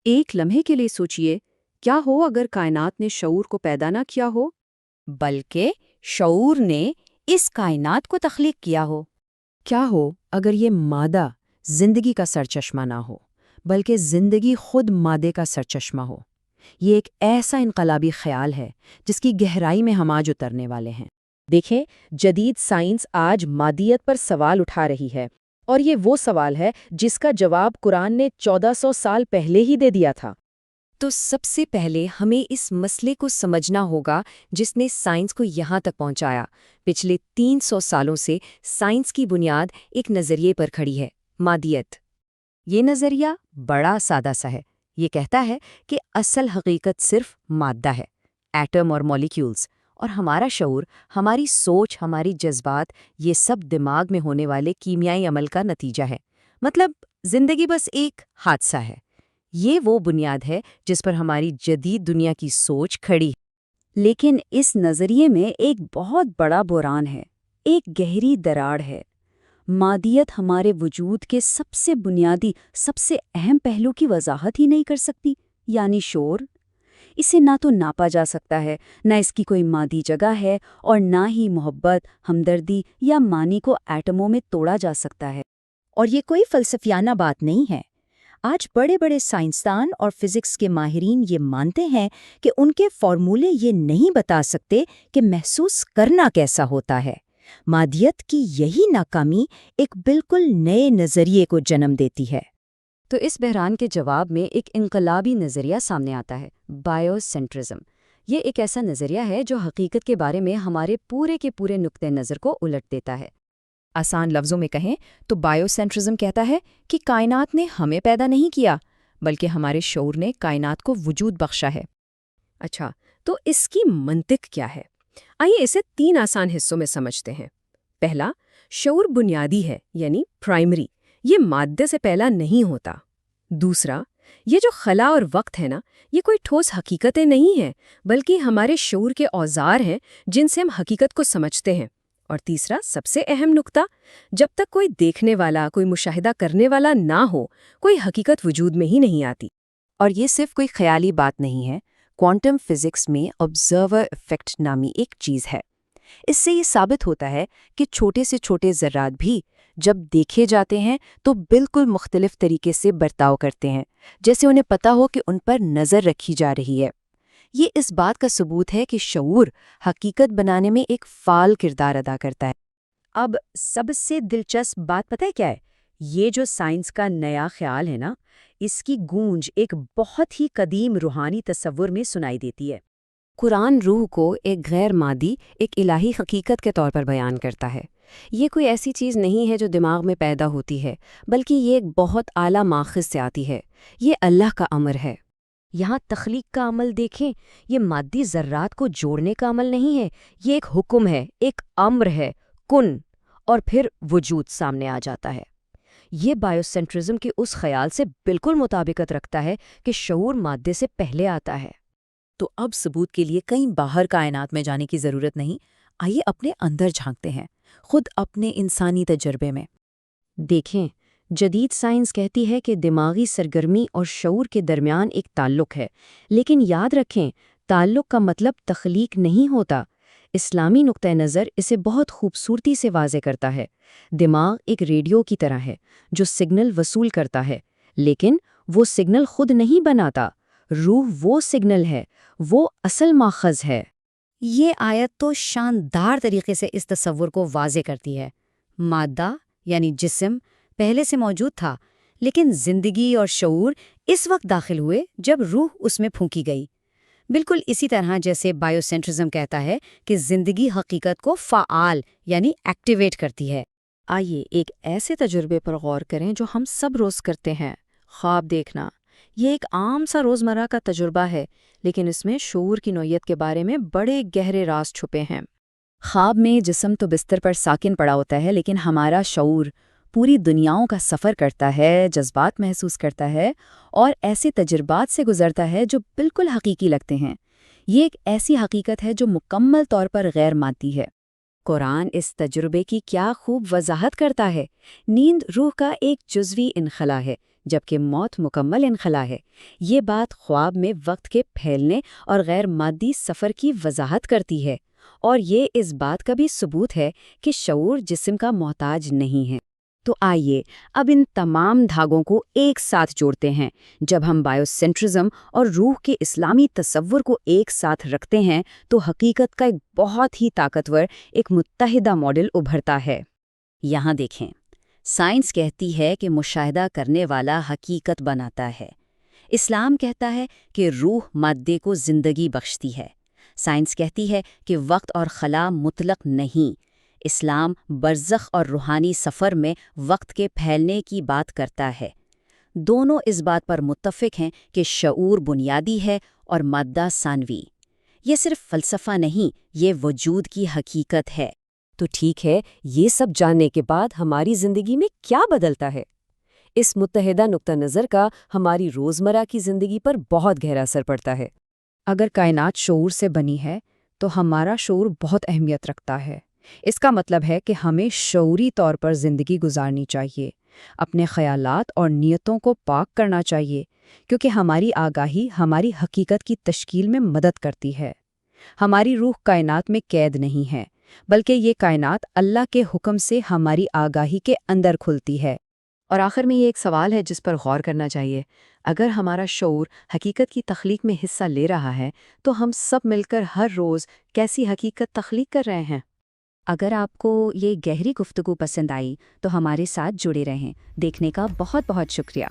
ایک لمحے کے لیے سوچئے، کیا ہو اگر کائنات نے شعور کو پیدا نہ کیا ہو؟ بلکہ شعور نے اس کائنات کو تخلیق کیا ہو۔ کیا ہو اگر یہ مادہ زندگی کا سرچشمہ نہ ہو، بلکہ زندگی خود مادے کا سرچشمہ ہو؟ یہ ایک ایسا انقلابی خیال ہے جس کی گہرائی میں ہم آج اترنے والے ہیں۔ دیکھیں، جدید سائنس آج مادیت پر سوال اٹھا رہی ہے، اور یہ وہ سوال ہے جس کا جواب قرآن نے 1400 سال پہلے ہی دے دیا تھا۔ تو سب سے پہلے ہمیں اس مسئلے کو سمجھنا ہوگا جس نے سائنس کو یہاں تک پہنچایا۔ پچھلے 300 سالوں سے سائنس کی بنیاد ایک نظریے پر کھڑی ہے: مادیت۔ یہ نظریہ بڑا سادہ سا ہے۔ یہ کہتا ہے کہ اصل حقیقت صرف مادہ ہے، ایٹم اور مالیکیولز، اور ہمارا شعور، ہماری سوچ، ہماری جذبات، یہ سب دماغ میں ہونے والے کیمیائی عمل کا نتیجہ ہے۔ مطلب زندگی بس ایک حادثہ ہے۔ یہ وہ بنیاد ہے جس پر ہماری جدید دنیا کی سوچ کھڑی ہے۔ لیکن اس نظریے میں ایک بہت بڑا بحران ہے، ایک گہری دراڑ ہے۔ مادیت ہمارے وجود کے سب سے بنیادی، سب سے اہم پہلو کی وضاحت ہی نہیں کر سکتی، یعنی شعور۔ اسے نہ تو ناپا جا سکتا ہے، نہ اس کی کوئی مادی جگہ ہے، اور نہ ہی محبت، ہمدردی یا معنی کو ایٹموں میں توڑا جا سکتا ہے۔ اور یہ کوئی فلسفیانہ بات نہیں ہے۔ آج بڑے بڑے سائنسدان اور فزکس کے ماہرین یہ مانتے ہیں کہ ان کے فارمولے یہ نہیں بتا سکتے کہ محسوس کرنا کیسا ہوتا ہے۔ مادیت کی یہی ناکامی ایک بالکل نئے نظریے کو جنم دیتی ہے۔ تو اس بحران کے جواب میں ایک انقلابی نظریہ سامنے آتا ہے: بائیو سینٹرزم۔ یہ ایک ایسا نظریہ ہے جو حقیقت کے بارے میں ہمارے پورے کے پورے نقطۂ نظر کو الٹ دیتا ہے۔ آسان لفظوں میں کہیں تو بائیو سینٹرزم کہتا ہے کہ کائنات نے ہمیں پیدا نہیں کیا، بلکہ ہمارے شعور نے کائنات کو وجود بخشا ہے۔ اچھا، تو اس کی منطق کیا ہے؟ آئیے اسے 3 آسان حصوں میں سمجھتے ہیں۔ پہلا، شعور بنیادی ہے، یعنی پرائمری، یہ مادے سے پہلا نہیں ہوتا۔ دوسرا، یہ جو خلا اور وقت ہے نا، یہ کوئی ٹھوس حقیقتیں نہیں ہیں، بلکہ ہمارے شعور کے اوزار ہیں جن سے ہم حقیقت کو سمجھتے ہیں۔ اور تیسرا، سب سے اہم نقطہ، جب تک کوئی دیکھنے والا، کوئی مشاہدہ کرنے والا نہ ہو، کوئی حقیقت وجود میں ہی نہیں آتی۔ اور یہ صرف کوئی خیالی بات نہیں ہے۔ کوانٹم فزکس میں آبزرور ایفیکٹ نامی ایک چیز ہے۔ اس سے یہ ثابت ہوتا ہے کہ چھوٹے سے چھوٹے ذرات بھی جب دیکھے جاتے ہیں تو بالکل مختلف طریقے سے برتاؤ کرتے ہیں، جیسے انہیں پتہ ہو کہ ان پر نظر رکھی جا رہی ہے۔ یہ اس بات کا ثبوت ہے کہ شعور حقیقت بنانے میں ایک فعال کردار ادا کرتا ہے۔ اب سب سے دلچسپ بات پتہ ہے کیا ہے؟ یہ جو سائنس کا نیا خیال ہے نا، اس کی گونج ایک بہت ہی قدیم روحانی تصور میں سنائی دیتی ہے۔ قرآن روح کو ایک غیر مادی، ایک الہی حقیقت کے طور پر بیان کرتا ہے۔ یہ کوئی ایسی چیز نہیں ہے جو دماغ میں پیدا ہوتی ہے، بلکہ یہ ایک بہت اعلیٰ ماخذ سے آتی ہے۔ یہ اللہ کا امر ہے۔ یہاں تخلیق کا عمل دیکھیں، یہ مادی ذرات کو جوڑنے کا عمل نہیں ہے، یہ ایک حکم ہے، ایک امر ہے، کن، اور پھر وجود سامنے آ جاتا ہے۔ یہ بائیو سینٹرزم کے اس خیال سے بالکل مطابقت رکھتا ہے کہ شعور مادے سے پہلے آتا ہے۔ تو اب ثبوت کے لیے کہیں باہر کائنات میں جانے کی ضرورت نہیں، آئیے اپنے اندر جھانکتے ہیں، خود اپنے انسانی تجربے میں۔ دیکھیں، جدید سائنس کہتی ہے کہ دماغی سرگرمی اور شعور کے درمیان ایک تعلق ہے، لیکن یاد رکھیں، تعلق کا مطلب تخلیق نہیں ہوتا۔ اسلامی نقطہ نظر اسے بہت خوبصورتی سے واضح کرتا ہے۔ دماغ ایک ریڈیو کی طرح ہے جو سگنل وصول کرتا ہے، لیکن وہ سگنل خود نہیں بناتا۔ روح وہ سگنل ہے، وہ اصل ماخذ ہے۔ یہ آیت تو شاندار طریقے سے اس تصور کو واضح کرتی ہے۔ مادہ یعنی جسم پہلے سے موجود تھا، لیکن زندگی اور شعور اس وقت داخل ہوئے جب روح اس میں پھونکی گئی۔ بالکل اسی طرح جیسے بائیو سینٹرزم کہتا ہے کہ زندگی حقیقت کو فعال یعنی ایکٹیویٹ کرتی ہے۔ آئیے ایک ایسے تجربے پر غور کریں جو ہم سب روز کرتے ہیں: خواب دیکھنا۔ یہ ایک عام سا روزمرہ کا تجربہ ہے، لیکن اس میں شعور کی نوعیت کے بارے میں بڑے گہرے راز چھپے ہیں۔ خواب میں جسم تو بستر پر ساکن پڑا ہوتا ہے، لیکن ہمارا شعور پوری دنیاؤں کا سفر کرتا ہے، جذبات محسوس کرتا ہے اور ایسے تجربات سے گزرتا ہے جو بالکل حقیقی لگتے ہیں۔ یہ ایک ایسی حقیقت ہے جو مکمل طور پر غیر مادی ہے۔ قرآن اس تجربے کی کیا خوب وضاحت کرتا ہے۔ نیند روح کا ایک جزوی انخلا ہے جبکہ موت مکمل انخلا ہے۔ یہ بات خواب میں وقت کے پھیلنے اور غیر مادی سفر کی وضاحت کرتی ہے، اور یہ اس بات کا بھی ثبوت ہے کہ شعور جسم کا محتاج نہیں ہے۔ تو آئیے اب ان تمام دھاگوں کو ایک ساتھ جوڑتے ہیں۔ جب ہم بائیوسینٹرزم اور روح کے اسلامی تصور کو ایک ساتھ رکھتے ہیں تو حقیقت کا ایک بہت ہی طاقتور، ایک متحدہ ماڈل ابھرتا ہے۔ یہاں دیکھیں، سائنس کہتی ہے کہ مشاہدہ کرنے والا حقیقت بناتا ہے۔ اسلام کہتا ہے کہ روح مادے کو زندگی بخشتی ہے۔ سائنس کہتی ہے کہ وقت اور خلا مطلق نہیں۔ اسلام برزخ اور روحانی سفر میں وقت کے پھیلنے کی بات کرتا ہے۔ دونوں اس بات پر متفق ہیں کہ شعور بنیادی ہے اور مادہ ثانوی۔ یہ صرف فلسفہ نہیں، یہ وجود کی حقیقت ہے۔ تو ٹھیک ہے، یہ سب جاننے کے بعد ہماری زندگی میں کیا بدلتا ہے؟ اس متحدہ نقطہ نظر کا ہماری روزمرہ کی زندگی پر بہت گہرا اثر پڑتا ہے۔ اگر کائنات شعور سے بنی ہے تو ہمارا شعور بہت اہمیت رکھتا ہے۔ اس کا مطلب ہے کہ ہمیں شعوری طور پر زندگی گزارنی چاہیے، اپنے خیالات اور نیتوں کو پاک کرنا چاہیے، کیونکہ ہماری آگاہی ہماری حقیقت کی تشکیل میں مدد کرتی ہے۔ ہماری روح کائنات میں قید نہیں ہے، بلکہ یہ کائنات اللہ کے حکم سے ہماری آگاہی کے اندر کھلتی ہے۔ اور آخر میں یہ ایک سوال ہے جس پر غور کرنا چاہیے۔ اگر ہمارا شعور حقیقت کی تخلیق میں حصہ لے رہا ہے تو ہم سب مل کر ہر روز کیسی حقیقت تخلیق کر رہے ہیں؟ اگر آپ کو یہ گہری گفتگو پسند آئی تو ہمارے ساتھ جڑے رہیں۔ دیکھنے کا بہت بہت شکریہ۔